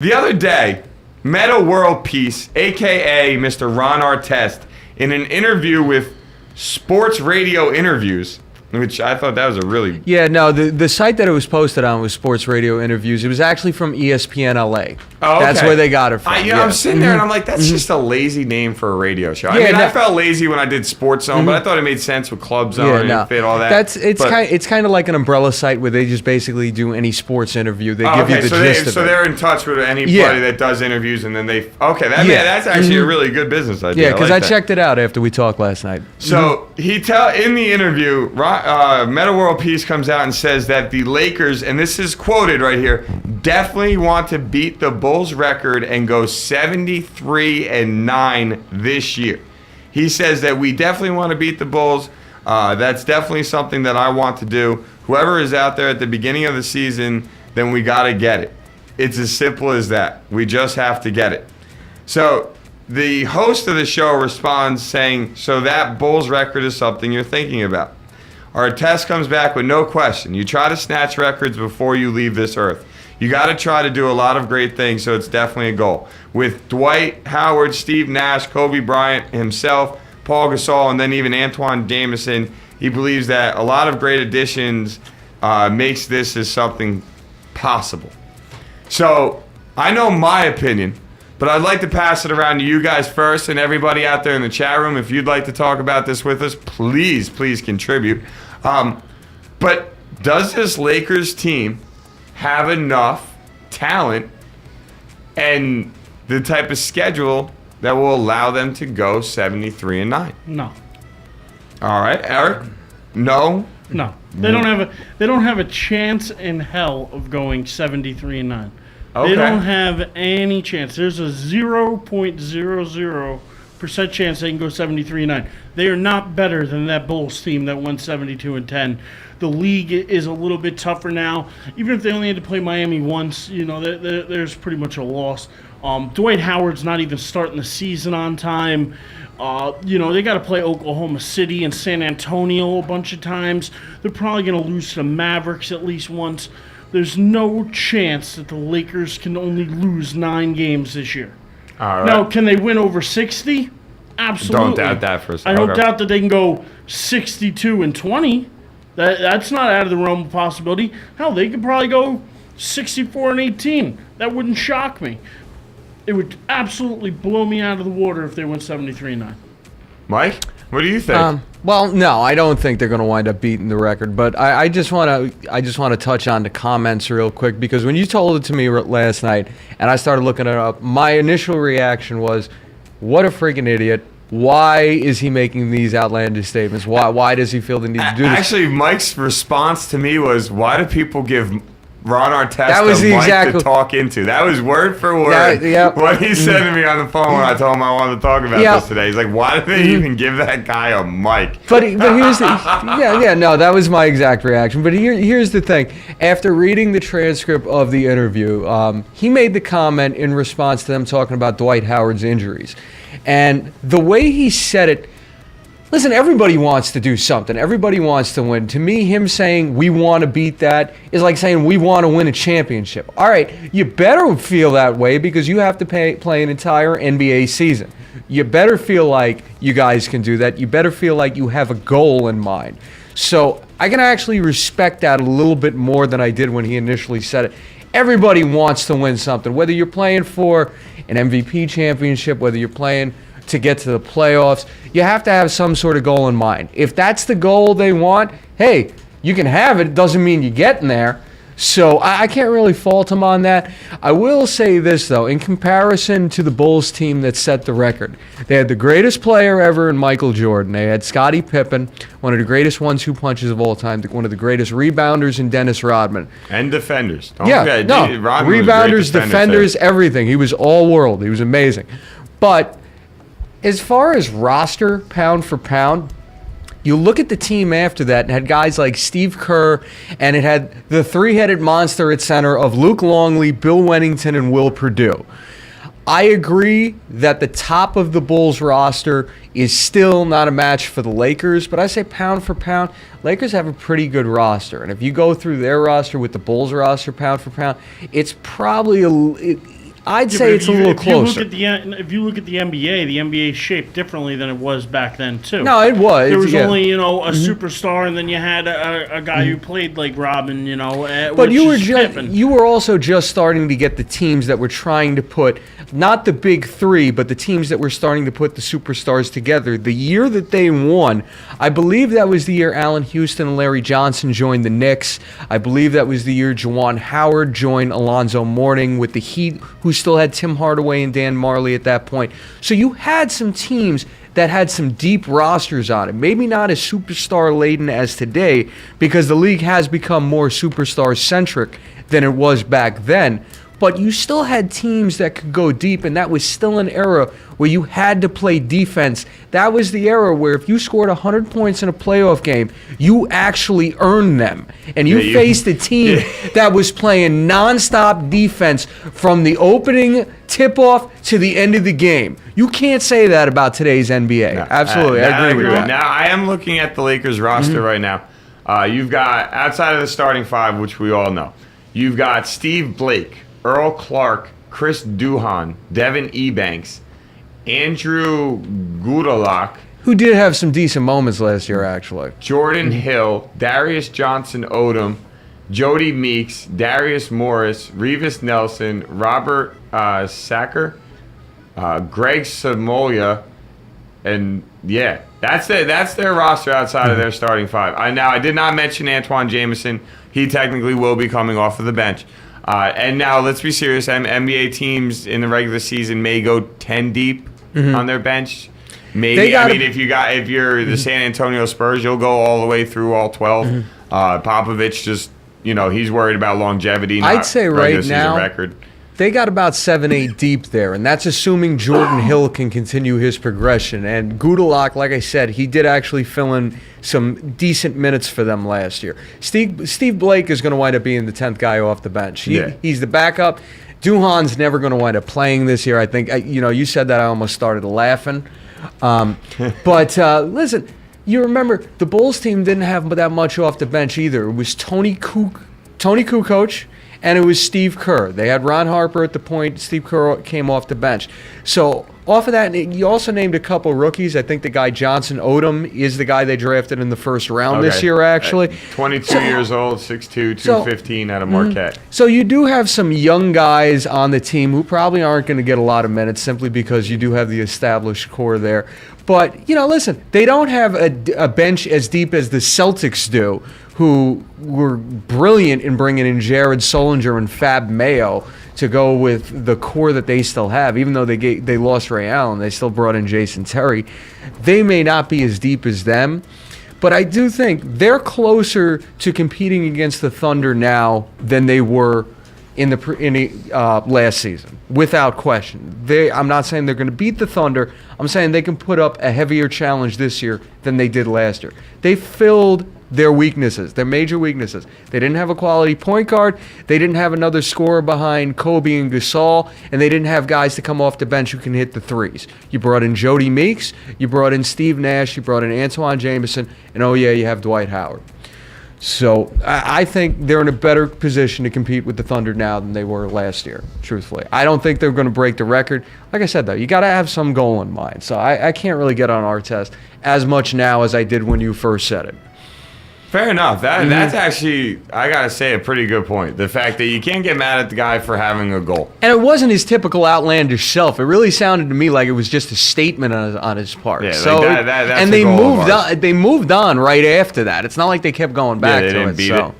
The other day, Meta World Peace, a.k.a. Mr. Ron Artest, in an interview with Sports Radio Interviews, which I thought that was a really... Yeah, no, the site that it was posted on was Sports Radio Interviews. It was actually from ESPN LA. Oh, okay. That's where they got it from. I'm sitting there and I'm like, that's just a lazy name for a radio show. I Yeah, mean, no. I felt lazy when I did Sports Zone, but I thought it made sense with Club Zone and fit all that. It's kind of like an umbrella site where they just basically do any sports interview. They give you the gist of it. So they're in touch with anybody that does interviews, and then they... Okay, that's actually a really good business idea. Yeah, because I checked it out after we talked last night. So in the interview, Meta World Peace comes out and says that the Lakers, and this is quoted right here, definitely want to beat the Bulls record and go 73-9 this year. He says that we definitely want to beat the Bulls. That's definitely something that I want to do. Whoever is out there at the beginning of the season, then we got to get it. It's as simple as that. We just have to get it. So the host of the show responds saying, so that Bulls record is something you're thinking about. Our test comes back with no question. You try to snatch records before you leave this earth. You got to try to do a lot of great things, so it's definitely a goal. With Dwight Howard, Steve Nash, Kobe Bryant himself, Paul Gasol, and then even Antoine Jamison, he believes that a lot of great additions makes this as something possible. So I know my opinion, but I'd like to pass it around to you guys first, and everybody out there in the chat room. If you'd like to talk about this with us, please contribute. But does this Lakers team have enough talent and the type of schedule that will allow them to go 73-9? No. All right, Eric? No? No. They don't have a chance in hell of going 73-9. Okay. They don't have any chance. There's a 0.00% chance they can go 73-9. They are not better than that Bulls team that won 72-10. The league is a little bit tougher now. Even if they only had to play Miami once, there's pretty much a loss. Dwight Howard's not even starting the season on time. They got to play Oklahoma City and San Antonio a bunch of times. They're probably going to lose to the Mavericks at least once. There's no chance that the Lakers can only lose 9 games this year. All right. Now, can they win over 60? Absolutely. Don't doubt that for a second. I don't doubt that they can go 62-20. That's not out of the realm of possibility. Hell, they could probably go 64-18. That wouldn't shock me. It would absolutely blow me out of the water if they went 73-9. Mike, what do you think? Well, no, I don't think they're going to wind up beating the record. But I just want to touch on the comments real quick, because when you told it to me last night and I started looking it up, my initial reaction was, "What a freaking idiot! Why is he making these outlandish statements? Why does he feel the need to do this?" Actually, Mike's response to me was, "Why do people give Ron Artest to talk into?" That was word for word what he said to me on the phone when I told him I wanted to talk about this today. He's like, "Why do they even give that guy a mic?" But here's that was my exact reaction. But here's the thing: after reading the transcript of the interview, he made the comment in response to them talking about Dwight Howard's injuries, and the way he said it. Listen, everybody wants to do something. Everybody wants to win. To me, him saying we want to beat that is like saying we want to win a championship. All right, you better feel that way because you have to play an entire NBA season. You better feel like you guys can do that. You better feel like you have a goal in mind. So I can actually respect that a little bit more than I did when he initially said it. Everybody wants to win something, whether you're playing for an MVP championship, whether you're playing to get to the playoffs. You have to have some sort of goal in mind. If that's the goal they want, hey, you can have it. It doesn't mean you're getting there. So I can't really fault him on that. I will say this, though. In comparison to the Bulls team that set the record, they had the greatest player ever in Michael Jordan. They had Scottie Pippen, one of the greatest 1-2 punches of all time, one of the greatest rebounders in Dennis Rodman. And defenders. Rebounders, defenders, everything. He was all-world. He was amazing. But as far as roster, pound for pound, you look at the team after that and had guys like Steve Kerr, and it had the three-headed monster at center of Luke Longley, Bill Wennington, and Will Perdue. I agree that the top of the Bulls roster is still not a match for the Lakers, but I say pound for pound, Lakers have a pretty good roster. And if you go through their roster with the Bulls roster pound for pound, it's probably I'd Yeah, say but it's a little closer. If you look at the NBA is shaped differently than it was back then too. No, it was. There was yeah. only a superstar, and then you had a guy who played like Robin. But Pippen. you were also just starting to get the teams that were trying to put not the big three, but the teams that were starting to put the superstars together. The year that they won, I believe that was the year Allen Houston and Larry Johnson joined the Knicks. I believe that was the year Juwan Howard joined Alonzo Mourning with the Heat, who still had Tim Hardaway and Dan Marley at that point. So you had some teams that had some deep rosters on it. Maybe not as superstar-laden as today, because the league has become more superstar-centric than it was back then. But you still had teams that could go deep, and that was still an era where you had to play defense. That was the era where if you scored 100 points in a playoff game, you actually earned them. And you faced a team that was playing nonstop defense from the opening tip-off to the end of the game. You can't say that about today's NBA. No, absolutely, I agree with that. Now, I am looking at the Lakers roster right now. You've got, outside of the starting five, which we all know, you've got Steve Blake, Earl Clark, Chris Duhon, Devin Ebanks, Andrew Gudalak, who did have some decent moments last year, actually. Jordan Hill, Darius Johnson Odom, Jody Meeks, Darius Morris, Revis Nelson, Robert Sacker, Greg Samoya, and yeah, that's their roster outside of their starting five. I did not mention Antoine Jameson. He technically will be coming off of the bench. And now let's be serious. NBA teams in the regular season may go 10 deep on their bench. Maybe if you're the San Antonio Spurs, you'll go all the way through all 12. Popovich just he's worried about longevity. Not I'd say right now record. They got about 7-8 deep there, and that's assuming Jordan Hill can continue his progression. And Gudalak, like I said, he did actually fill in some decent minutes for them last year. Steve Blake is going to wind up being the 10th guy off the bench. He's the backup. Duhon's never going to wind up playing this year. I think, you said that, I almost started laughing. But listen, you remember the Bulls team didn't have that much off the bench either. It was Tony Kukoc, and it was Steve Kerr. They had Ron Harper at the point. Steve Kerr came off the bench. So off of that, you also named a couple rookies. I think the guy Johnson Odom is the guy they drafted in the first round this year, actually. 22 years old, 6'2", 215 out of Marquette. So you do have some young guys on the team who probably aren't going to get a lot of minutes simply because you do have the established core there. But, listen, they don't have a bench as deep as the Celtics do, who were brilliant in bringing in Jared Solinger and Fab Mayo to go with the core that they still have. Even though they lost Ray Allen, they still brought in Jason Terry. They may not be as deep as them, but I do think they're closer to competing against the Thunder now than they were in the last season, without question. I'm not saying they're going to beat the Thunder. I'm saying they can put up a heavier challenge this year than they did last year. They filled their weaknesses, their major weaknesses. They didn't have a quality point guard. They didn't have another scorer behind Kobe and Gasol, and they didn't have guys to come off the bench who can hit the threes. You brought in Jody Meeks, you brought in Steve Nash, you brought in Antoine Jameson, and you have Dwight Howard. So I think they're in a better position to compete with the Thunder now than they were last year, truthfully. I don't think they're going to break the record. Like I said, though, you got to have some goal in mind. So I can't really get on our test as much now as I did when you first said it. Fair enough. That's actually, I got to say, a pretty good point. The fact that you can't get mad at the guy for having a goal. And it wasn't his typical outlandish self. It really sounded to me like it was just a statement on his part. Yeah, so that's and they moved on. They moved on right after that. It's not like they kept going back they to didn't it. Beat it.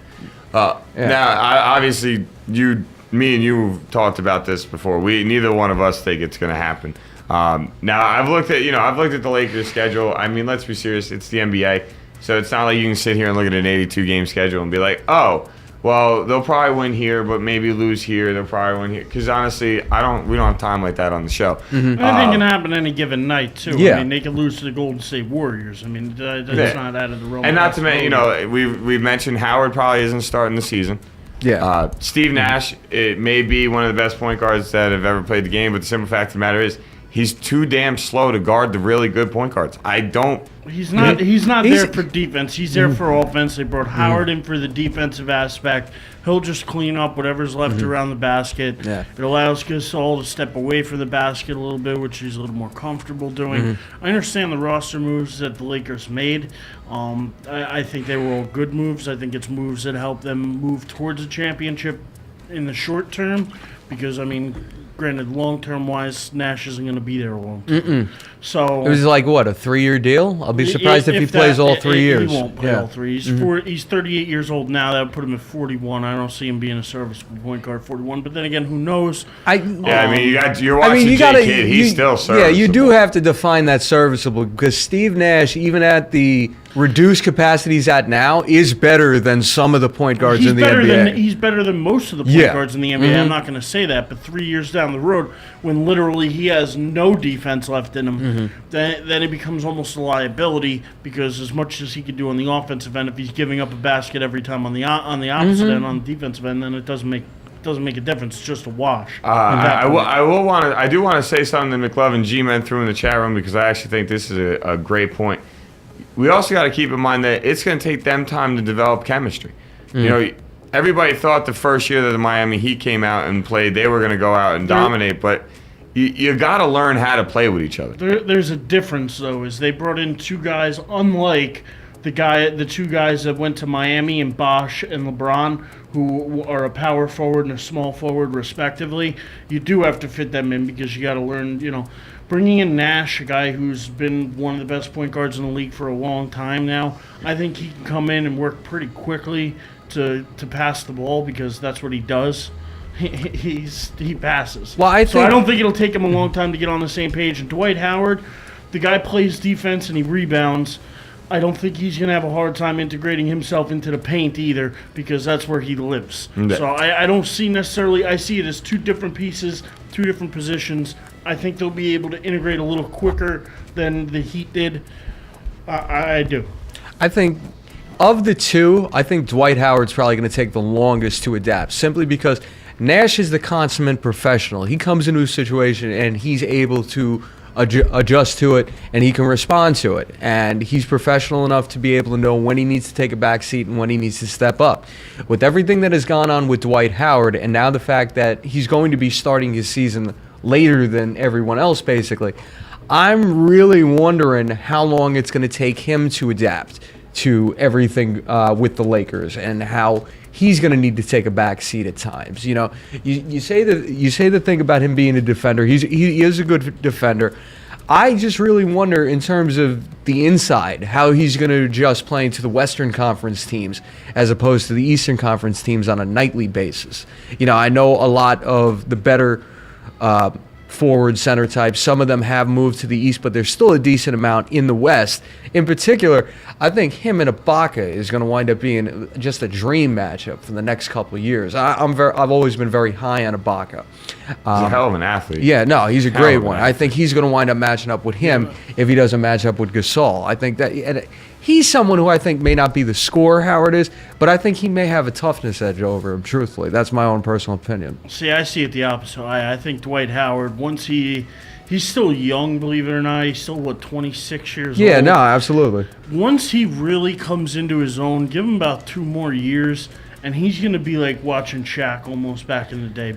Now, obviously, me and you talked about this before. Neither one of us think it's going to happen. Now, I've looked at the Lakers' schedule. I mean, let's be serious. It's the NBA. So it's not like you can sit here and look at an 82-game schedule and be like, oh, well, they'll probably win here, but maybe lose here. They'll probably win here. Because honestly, we don't have time like that on the show. Anything can happen any given night too. Yeah. I mean, they can lose to the Golden State Warriors. I mean, that's not out of the realm. And not to mention, we've mentioned Howard probably isn't starting the season. Yeah. Steve Nash, it may be one of the best point guards that have ever played the game, but the simple fact of the matter is, he's too damn slow to guard the really good point guards. He's not there for defense. He's there for offense. They brought Howard in for the defensive aspect. He'll just clean up whatever's left around the basket. Yeah. It allows Gasol to step away from the basket a little bit, which he's a little more comfortable doing. I understand the roster moves that the Lakers made. I think they were all good moves. I think it's moves that help them move towards a championship in the short term because, I mean, granted, long-term wise, Nash isn't going to be there long-term. So It was like, what, a 3-year deal? I'll be surprised if he plays all 3 years. He won't play all 3. He's 38 years old now. That would put him at 41. I don't see him being a serviceable point guard at 41. But then again, who knows? I mean, you're watching J-Kid. He's still serviceable. Yeah, you do have to define that serviceable because Steve Nash, even at the reduced capacity he's at now, is better than some of the point guards in the NBA. He's better than most of the point guards in the NBA. I'm not going to say that, but 3 years down the road, when literally he has no defense left in him, then it becomes almost a liability because as much as he could do on the offensive end, if he's giving up a basket every time on the opposite end, on the defensive end, then it doesn't make a difference. It's just a wash. I do want to say something that McLovin G-Men threw in the chat room because I actually think this is a great point. We also got to keep in mind that it's going to take them time to develop chemistry. You know, everybody thought the first year that the Miami Heat came out and played, they were going to go out and dominate, but you got to learn how to play with each other. There's a difference, though, is they brought in two guys, unlike the two guys that went to Miami and Bosh and LeBron, who are a power forward and a small forward, respectively. You do have to fit them in because you got to learn, you know, bringing in Nash, a guy who's been one of the best point guards in the league for a long time now. I think he can come in and work pretty quickly to pass the ball because that's what he does. He passes. Well, I don't think it'll take him a long time to get on the same page. And Dwight Howard, the guy plays defense and he rebounds. I don't think he's going to have a hard time integrating himself into the paint either because that's where he lives. Yeah. So I don't see necessarily – I see it as two different pieces, two different positions. I think they'll be able to integrate a little quicker than the Heat did. I do. I think of the two, I think Dwight Howard's probably going to take the longest to adapt simply because Nash is the consummate professional. He comes into a situation and he's able to adjust to it and he can respond to it. And he's professional enough to be able to know when he needs to take a back seat and when he needs to step up. With everything that has gone on with Dwight Howard and now the fact that he's going to be starting his season later than everyone else, basically, I'm really wondering how long it's going to take him to adapt to everything with the Lakers and how he's going to need to take a back seat at times. You know, you say the thing about him being a defender. He is a good defender. I just really wonder in terms of the inside how he's going to adjust playing to the Western Conference teams as opposed to the Eastern Conference teams on a nightly basis. You know, I know a lot of the better forward center types. Some of them have moved to the East, but there's still a decent amount in the West. In particular, I think him and Ibaka is going to wind up being just a dream matchup for the next couple of years. I've always been very high on Ibaka. He's a hell of an athlete. Yeah, no, he's a great one. I think he's going to wind up matching up with him if he doesn't match up with Gasol. I think that and he's someone who I think may not be the scorer Howard is, but I think he may have a toughness edge over him, truthfully. That's my own personal opinion. See, I see it the opposite. I think Dwight Howard, once he's still young, believe it or not. He's still, 26 years old? Yeah, no, absolutely. Once he really comes into his own, give him about 2 more years, and he's going to be like watching Shaq almost back in the day.